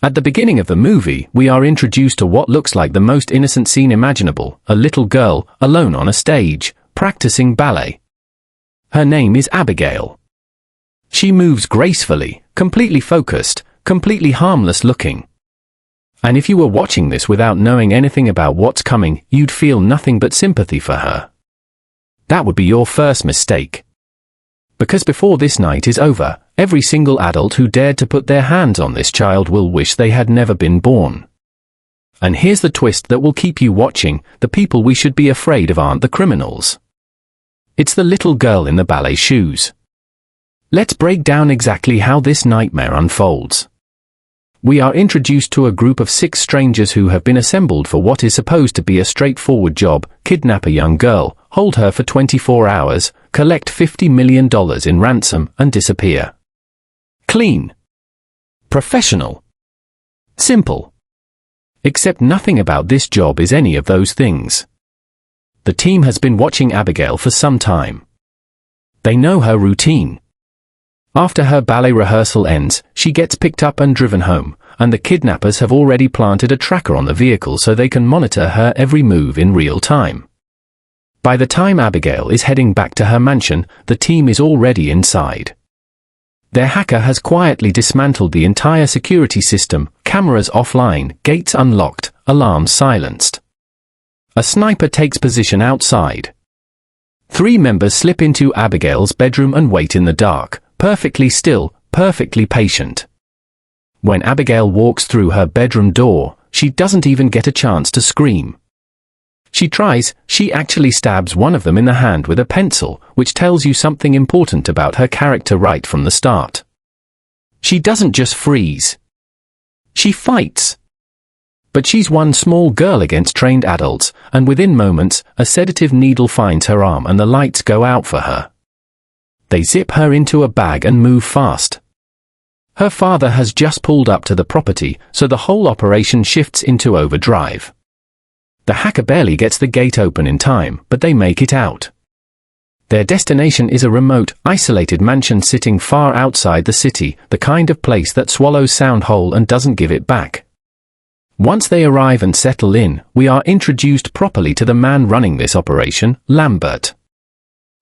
At the beginning of the movie, we are introduced to what looks like the most innocent scene imaginable, a little girl, alone on a stage, practicing ballet. Her name is Abigail. She moves gracefully, completely focused, completely harmless looking. And if you were watching this without knowing anything about what's coming, you'd feel nothing but sympathy for her. That would be your first mistake. Because before this night is over, every single adult who dared to put their hands on this child will wish they had never been born. And here's the twist that will keep you watching: the people we should be afraid of aren't the criminals. It's the little girl in the ballet shoes. Let's break down exactly how this nightmare unfolds. We are introduced to a group of 6 strangers who have been assembled for what is supposed to be a straightforward job: kidnap a young girl, hold her for 24 hours, collect $50 million in ransom, and disappear. Clean. Professional. Simple. Except nothing about this job is any of those things. The team has been watching Abigail for some time. They know her routine. After her ballet rehearsal ends, she gets picked up and driven home, and the kidnappers have already planted a tracker on the vehicle so they can monitor her every move in real time. By the time Abigail is heading back to her mansion, the team is already inside. Their hacker has quietly dismantled the entire security system: cameras offline, gates unlocked, alarms silenced. A sniper takes position outside. 3 members slip into Abigail's bedroom and wait in the dark, perfectly still, perfectly patient. When Abigail walks through her bedroom door, she doesn't even get a chance to scream. She actually stabs one of them in the hand with a pencil, which tells you something important about her character right from the start. She doesn't just freeze. She fights. But she's one small girl against trained adults, and within moments, a sedative needle finds her arm and the lights go out for her. They zip her into a bag and move fast. Her father has just pulled up to the property, so the whole operation shifts into overdrive. The hacker barely gets the gate open in time, but they make it out. Their destination is a remote, isolated mansion sitting far outside the city, the kind of place that swallows sound whole and doesn't give it back. Once they arrive and settle in, we are introduced properly to the man running this operation, Lambert.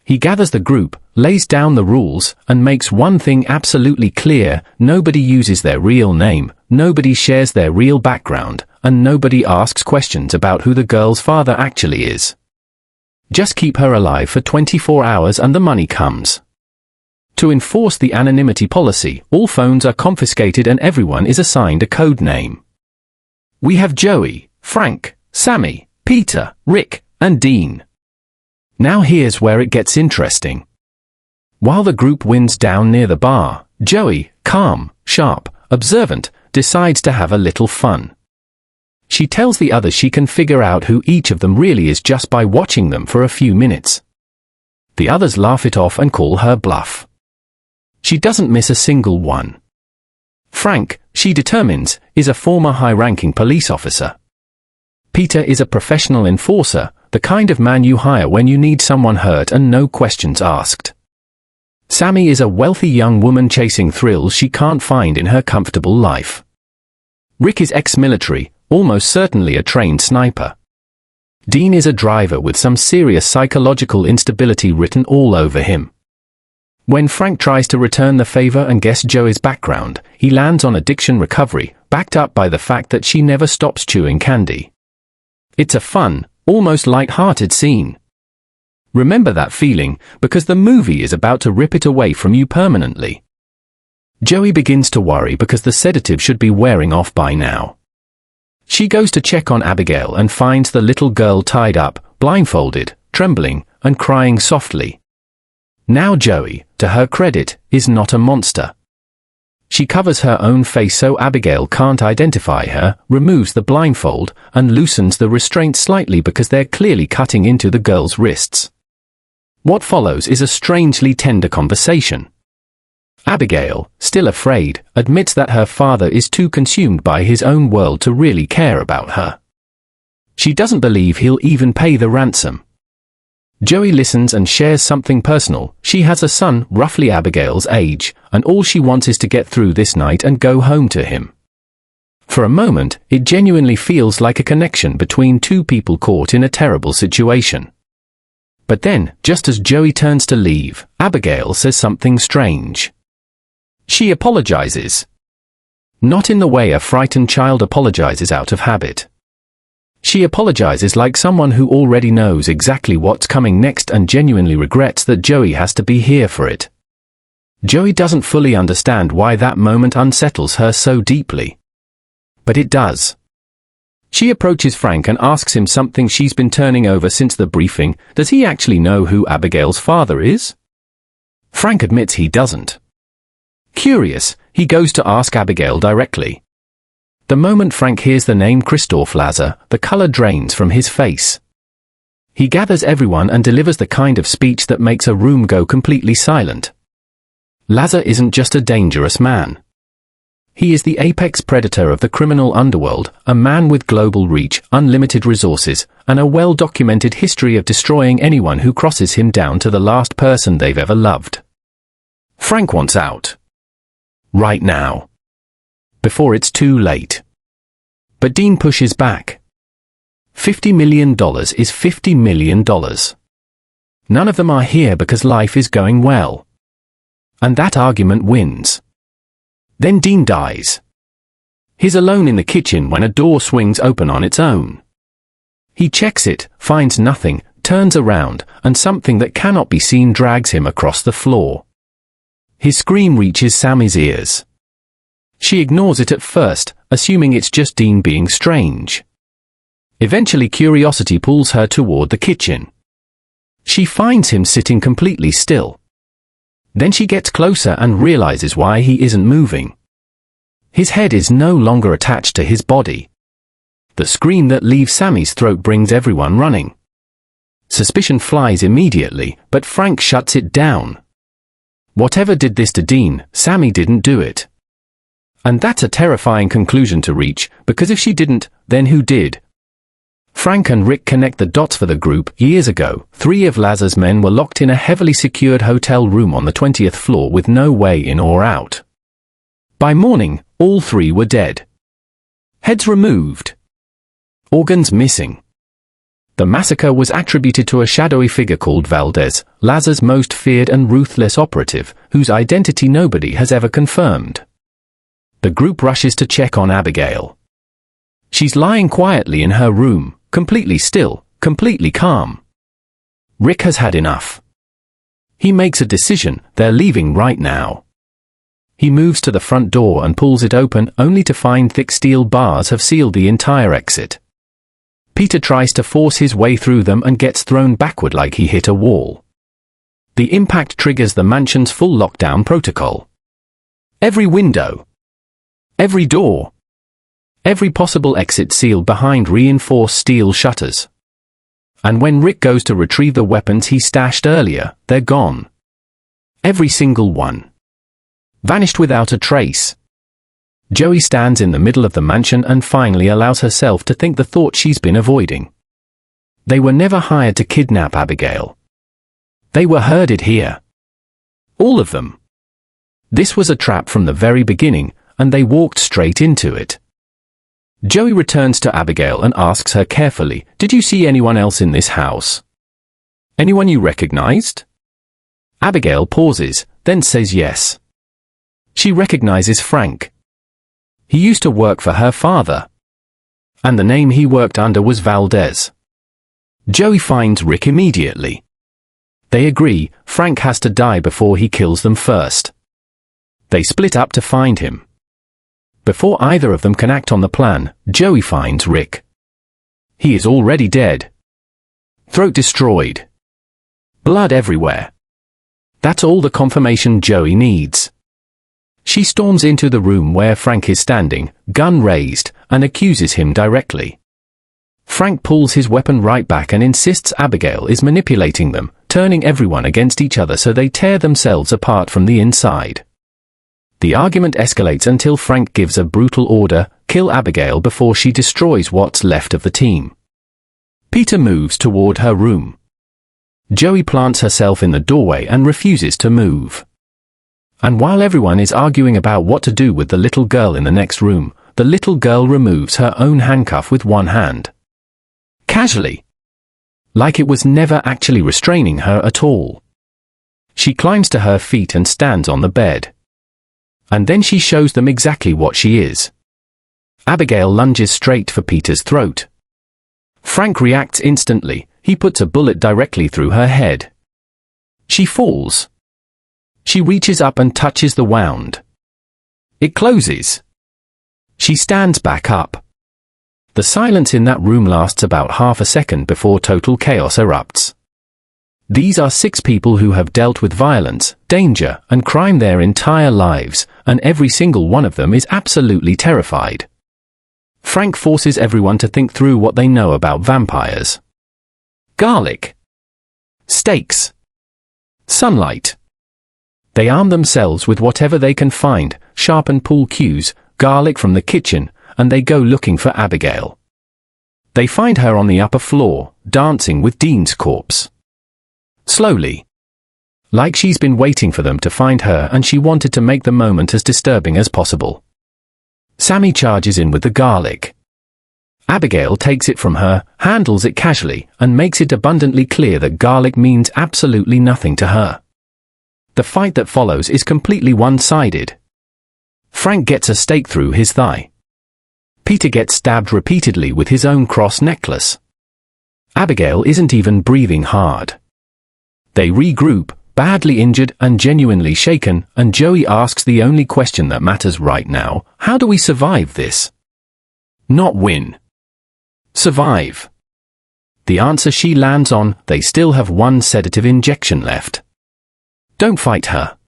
He gathers the group, lays down the rules, and makes one thing absolutely clear: nobody uses their real name, nobody shares their real background, and nobody asks questions about who the girl's father actually is. Just keep her alive for 24 hours and the money comes. To enforce the anonymity policy, all phones are confiscated and everyone is assigned a code name. We have Joey, Frank, Sammy, Peter, Rick, and Dean. Now here's where it gets interesting. While the group winds down near the bar, Joey, calm, sharp, observant, decides to have a little fun. She tells the others she can figure out who each of them really is just by watching them for a few minutes. The others laugh it off and call her bluff. She doesn't miss a single one. Frank, she determines, is a former high-ranking police officer. Peter is a professional enforcer, the kind of man you hire when you need someone hurt and no questions asked. Sammy is a wealthy young woman chasing thrills she can't find in her comfortable life. Rick is ex-military, almost certainly a trained sniper. Dean is a driver with some serious psychological instability written all over him. When Frank tries to return the favor and guess Joey's background, he lands on addiction recovery, backed up by the fact that she never stops chewing candy. It's a fun, almost light-hearted scene. Remember that feeling, because the movie is about to rip it away from you permanently. Joey begins to worry because the sedative should be wearing off by now. She goes to check on Abigail and finds the little girl tied up, blindfolded, trembling, and crying softly. Now Joey, to her credit, is not a monster. She covers her own face so Abigail can't identify her, removes the blindfold, and loosens the restraint slightly because they're clearly cutting into the girl's wrists. What follows is a strangely tender conversation. Abigail, still afraid, admits that her father is too consumed by his own world to really care about her. She doesn't believe he'll even pay the ransom. Joey listens and shares something personal. She has a son roughly Abigail's age, and all she wants is to get through this night and go home to him. For a moment, it genuinely feels like a connection between two people caught in a terrible situation. But then, just as Joey turns to leave, Abigail says something strange. She apologizes. Not in the way a frightened child apologizes out of habit. She apologizes like someone who already knows exactly what's coming next and genuinely regrets that Joey has to be here for it. Joey doesn't fully understand why that moment unsettles her so deeply. But it does. She approaches Frank and asks him something she's been turning over since the briefing. Does he actually know who Abigail's father is? Frank admits he doesn't. Curious, he goes to ask Abigail directly. The moment Frank hears the name Christoph Lazar, the color drains from his face. He gathers everyone and delivers the kind of speech that makes a room go completely silent. Lazar isn't just a dangerous man. He is the apex predator of the criminal underworld, a man with global reach, unlimited resources, and a well-documented history of destroying anyone who crosses him down to the last person they've ever loved. Frank wants out. Right now. Before it's too late. But Dean pushes back. $50 million is $50 million. None of them are here because life is going well. And that argument wins. Then Dean dies. He's alone in the kitchen when a door swings open on its own. He checks it, finds nothing, turns around, and something that cannot be seen drags him across the floor. His scream reaches Sammy's ears. She ignores it at first, assuming it's just Dean being strange. Eventually curiosity pulls her toward the kitchen. She finds him sitting completely still. Then she gets closer and realizes why he isn't moving. His head is no longer attached to his body. The scream that leaves Sammy's throat brings everyone running. Suspicion flies immediately, but Frank shuts it down. Whatever did this to Dean, Sammy didn't do it. And that's a terrifying conclusion to reach, because if she didn't, then who did? Frank and Rick connect the dots for the group. Years ago, 3 of Lazar's men were locked in a heavily secured hotel room on the 20th floor with no way in or out. By morning, all 3 were dead. Heads removed. Organs missing. The massacre was attributed to a shadowy figure called Valdez, Lazar's most feared and ruthless operative, whose identity nobody has ever confirmed. The group rushes to check on Abigail. She's lying quietly in her room, completely still, completely calm. Rick has had enough. He makes a decision, they're leaving right now. He moves to the front door and pulls it open, only to find thick steel bars have sealed the entire exit. Peter tries to force his way through them and gets thrown backward like he hit a wall. The impact triggers the mansion's full lockdown protocol. Every window. Every door. Every possible exit sealed behind reinforced steel shutters. And when Rick goes to retrieve the weapons he stashed earlier, they're gone. Every single one. Vanished without a trace. Joey stands in the middle of the mansion and finally allows herself to think the thought she's been avoiding. They were never hired to kidnap Abigail. They were herded here. All of them. This was a trap from the very beginning, and they walked straight into it. Joey returns to Abigail and asks her carefully, "Did you see anyone else in this house? Anyone you recognized?" Abigail pauses, then says yes. She recognizes Frank. He used to work for her father. And the name he worked under was Valdez. Joey finds Rick immediately. They agree, Frank has to die before he kills them first. They split up to find him. Before either of them can act on the plan, Joey finds Rick. He is already dead. Throat destroyed. Blood everywhere. That's all the confirmation Joey needs. She storms into the room where Frank is standing, gun raised, and accuses him directly. Frank pulls his weapon right back and insists Abigail is manipulating them, turning everyone against each other so they tear themselves apart from the inside. The argument escalates until Frank gives a brutal order, kill Abigail before she destroys what's left of the team. Peter moves toward her room. Joey plants herself in the doorway and refuses to move. And while everyone is arguing about what to do with the little girl in the next room, the little girl removes her own handcuff with one hand. Casually. Like it was never actually restraining her at all. She climbs to her feet and stands on the bed. And then she shows them exactly what she is. Abigail lunges straight for Peter's throat. Frank reacts instantly. He puts a bullet directly through her head. She falls. She reaches up and touches the wound. It closes. She stands back up. The silence in that room lasts about half a second before total chaos erupts. These are 6 people who have dealt with violence, danger, and crime their entire lives, and every single one of them is absolutely terrified. Frank forces everyone to think through what they know about vampires. Garlic. Steaks. Sunlight. They arm themselves with whatever they can find, sharpen pool cues, garlic from the kitchen, and they go looking for Abigail. They find her on the upper floor, dancing with Dean's corpse. Slowly. Like she's been waiting for them to find her and she wanted to make the moment as disturbing as possible. Sammy charges in with the garlic. Abigail takes it from her, handles it casually, and makes it abundantly clear that garlic means absolutely nothing to her. The fight that follows is completely one-sided. Frank gets a stake through his thigh. Peter gets stabbed repeatedly with his own cross necklace. Abigail isn't even breathing hard. They regroup, badly injured and genuinely shaken, and Joey asks the only question that matters right now: how do we survive this? Not win. Survive. The answer she lands on: they still have one sedative injection left. Don't fight her.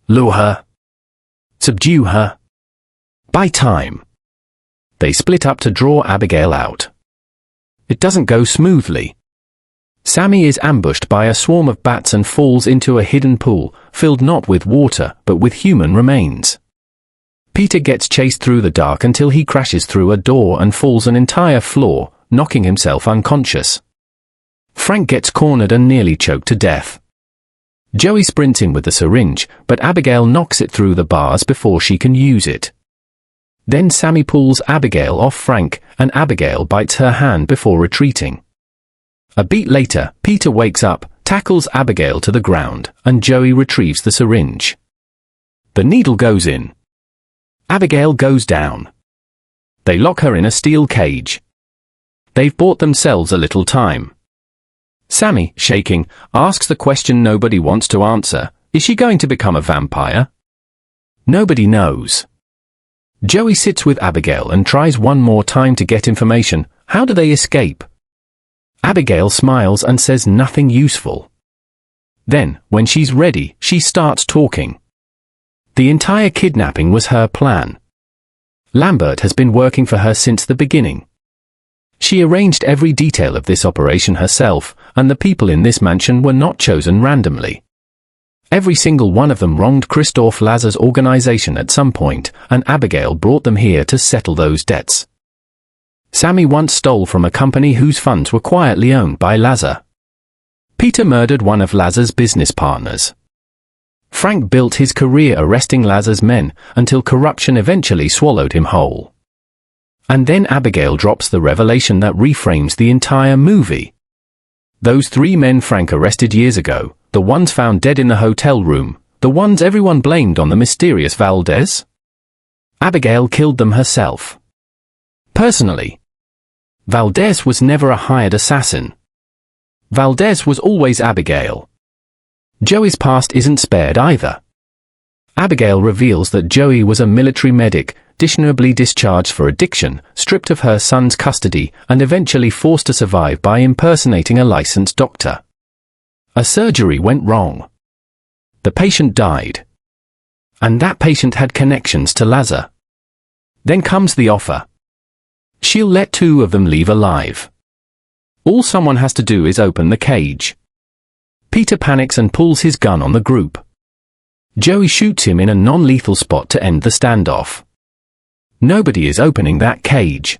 Lure her. Subdue her. Buy time. They split up to draw Abigail out. It doesn't go smoothly. Sammy is ambushed by a swarm of bats and falls into a hidden pool, filled not with water, but with human remains. Peter gets chased through the dark until he crashes through a door and falls an entire floor, knocking himself unconscious. Frank gets cornered and nearly choked to death. Joey sprints in with the syringe, but Abigail knocks it through the bars before she can use it. Then Sammy pulls Abigail off Frank, and Abigail bites her hand before retreating. A beat later, Peter wakes up, tackles Abigail to the ground, and Joey retrieves the syringe. The needle goes in. Abigail goes down. They lock her in a steel cage. They've bought themselves a little time. Sammy, shaking, asks the question nobody wants to answer: is she going to become a vampire? Nobody knows. Joey sits with Abigail and tries one more time to get information. How do they escape? Abigail smiles and says nothing useful. Then, when she's ready, she starts talking. The entire kidnapping was her plan. Lambert has been working for her since the beginning. She arranged every detail of this operation herself, and the people in this mansion were not chosen randomly. Every single one of them wronged Christophe Lazar's organization at some point, and Abigail brought them here to settle those debts. Sammy once stole from a company whose funds were quietly owned by Lazar. Peter murdered one of Lazar's business partners. Frank built his career arresting Lazar's men, until corruption eventually swallowed him whole. And then Abigail drops the revelation that reframes the entire movie. Those 3 men Frank arrested years ago, the ones found dead in the hotel room, the ones everyone blamed on the mysterious Valdez? Abigail killed them herself. Personally. Valdez was never a hired assassin. Valdez was always Abigail. Joey's past isn't spared either. Abigail reveals that Joey was a military medic, dishonorably discharged for addiction, stripped of her son's custody, and eventually forced to survive by impersonating a licensed doctor. A surgery went wrong. The patient died. And that patient had connections to Lazar. Then comes the offer. She'll let 2 of them leave alive. All someone has to do is open the cage. Peter panics and pulls his gun on the group. Joey shoots him in a non-lethal spot to end the standoff. Nobody is opening that cage.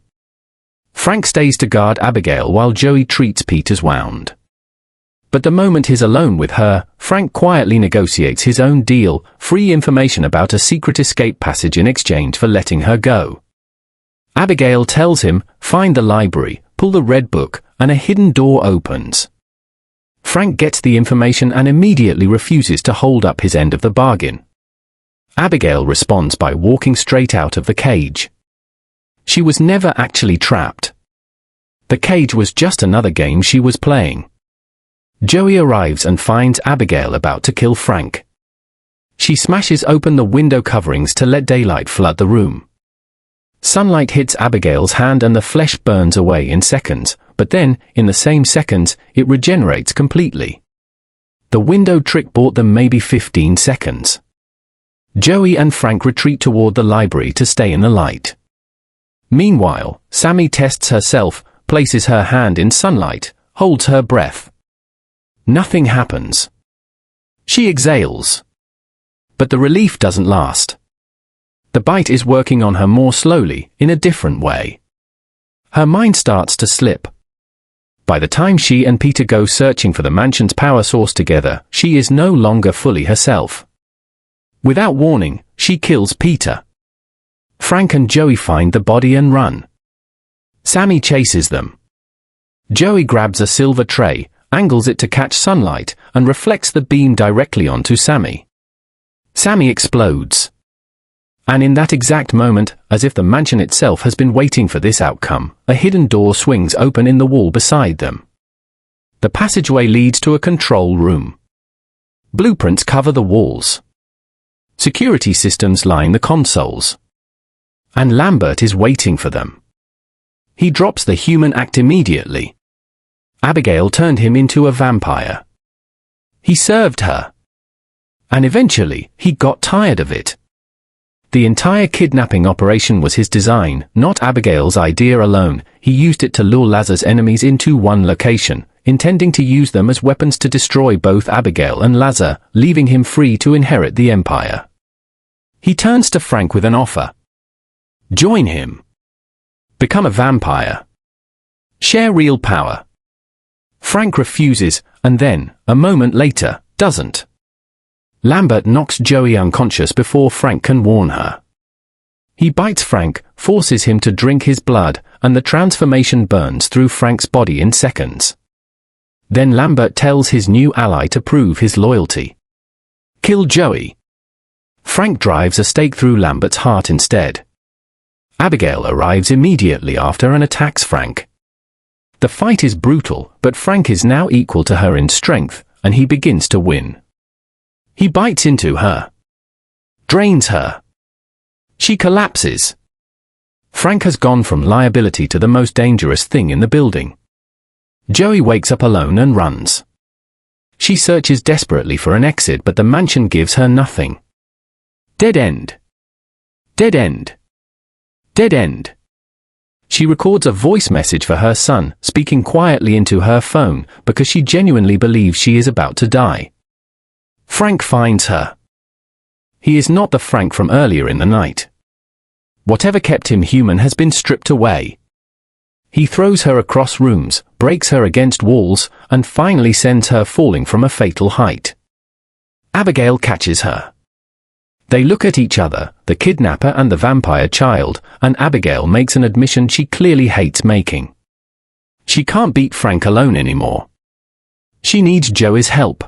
Frank stays to guard Abigail while Joey treats Peter's wound. But the moment he's alone with her, Frank quietly negotiates his own deal: free information about a secret escape passage in exchange for letting her go. Abigail tells him, find the library, pull the red book, and a hidden door opens. Frank gets the information and immediately refuses to hold up his end of the bargain. Abigail responds by walking straight out of the cage. She was never actually trapped. The cage was just another game she was playing. Joey arrives and finds Abigail about to kill Frank. She smashes open the window coverings to let daylight flood the room. Sunlight hits Abigail's hand and the flesh burns away in seconds, but then, in the same seconds, it regenerates completely. The window trick bought them maybe 15 seconds. Joey and Frank retreat toward the library to stay in the light. Meanwhile, Sammy tests herself, places her hand in sunlight, holds her breath. Nothing happens. She exhales. But the relief doesn't last. The bite is working on her more slowly, in a different way. Her mind starts to slip. By the time she and Peter go searching for the mansion's power source together, she is no longer fully herself. Without warning, she kills Peter. Frank and Joey find the body and run. Sammy chases them. Joey grabs a silver tray, angles it to catch sunlight, and reflects the beam directly onto Sammy. Sammy explodes. And in that exact moment, as if the mansion itself has been waiting for this outcome, a hidden door swings open in the wall beside them. The passageway leads to a control room. Blueprints cover the walls. Security systems line the consoles. And Lambert is waiting for them. He drops the human act immediately. Abigail turned him into a vampire. He served her. And eventually, he got tired of it. The entire kidnapping operation was his design, not Abigail's idea alone. He used it to lure Lazar's enemies into one location, intending to use them as weapons to destroy both Abigail and Lazar, leaving him free to inherit the empire. He turns to Frank with an offer. Join him. Become a vampire. Share real power. Frank refuses, and then, a moment later, doesn't. Lambert knocks Joey unconscious before Frank can warn her. He bites Frank, forces him to drink his blood, and the transformation burns through Frank's body in seconds. Then Lambert tells his new ally to prove his loyalty. Kill Joey. Frank drives a stake through Lambert's heart instead. Abigail arrives immediately after and attacks Frank. The fight is brutal, but Frank is now equal to her in strength, and he begins to win. He bites into her. Drains her. She collapses. Frank has gone from liability to the most dangerous thing in the building. Joey wakes up alone and runs. She searches desperately for an exit, but the mansion gives her nothing. Dead end. Dead end. Dead end. She records a voice message for her son, speaking quietly into her phone, because she genuinely believes she is about to die. Frank finds her. He is not the Frank from earlier in the night. Whatever kept him human has been stripped away. He throws her across rooms, breaks her against walls, and finally sends her falling from a fatal height. Abigail catches her. They look at each other, the kidnapper and the vampire child, and Abigail makes an admission she clearly hates making. She can't beat Frank alone anymore. She needs Joey's help.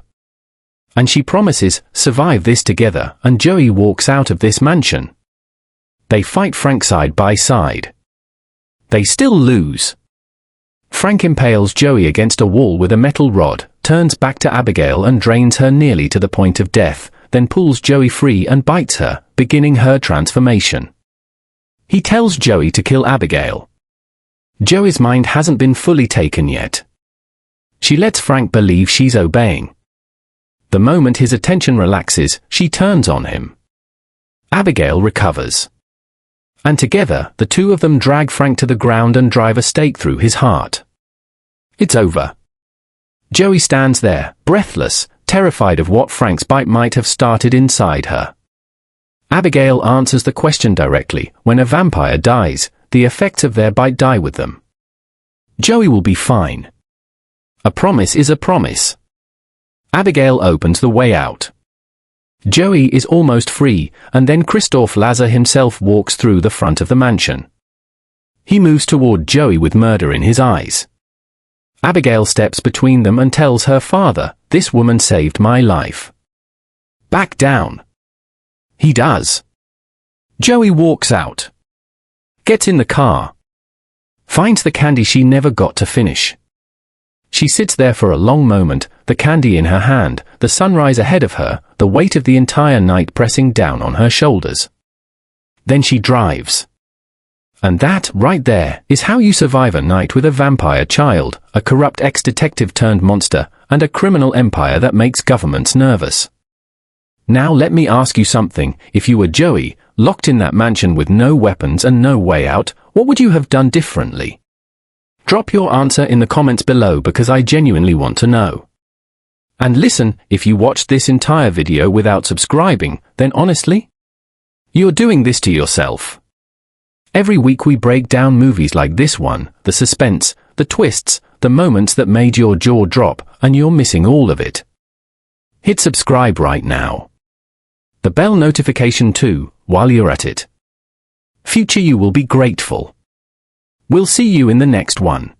And she promises, survive this together, and Joey walks out of this mansion. They fight Frank side by side. They still lose. Frank impales Joey against a wall with a metal rod, turns back to Abigail and drains her nearly to the point of death, then pulls Joey free and bites her, beginning her transformation. He tells Joey to kill Abigail. Joey's mind hasn't been fully taken yet. She lets Frank believe she's obeying. The moment his attention relaxes, she turns on him. Abigail recovers. And together, the two of them drag Frank to the ground and drive a stake through his heart. It's over. Joey stands there, breathless, terrified of what Frank's bite might have started inside her. Abigail answers the question directly. When a vampire dies, the effects of their bite die with them. Joey will be fine. A promise is a promise. Abigail opens the way out. Joey is almost free, and then Christoph Lazar himself walks through the front of the mansion. He moves toward Joey with murder in his eyes. Abigail steps between them and tells her father, "This woman saved my life." "Back down." He does. Joey walks out. Gets in the car. Finds the candy she never got to finish. She sits there for a long moment, the candy in her hand, the sunrise ahead of her, the weight of the entire night pressing down on her shoulders. Then she drives. And that, right there, is how you survive a night with a vampire child, a corrupt ex-detective turned monster, and a criminal empire that makes governments nervous. Now let me ask you something. If you were Joey, locked in that mansion with no weapons and no way out, what would you have done differently? Drop your answer in the comments below because I genuinely want to know. And listen, if you watched this entire video without subscribing, then honestly, you're doing this to yourself. Every week we break down movies like this one, the suspense, the twists, the moments that made your jaw drop, and you're missing all of it. Hit subscribe right now. The bell notification too, while you're at it. Future you will be grateful. We'll see you in the next one.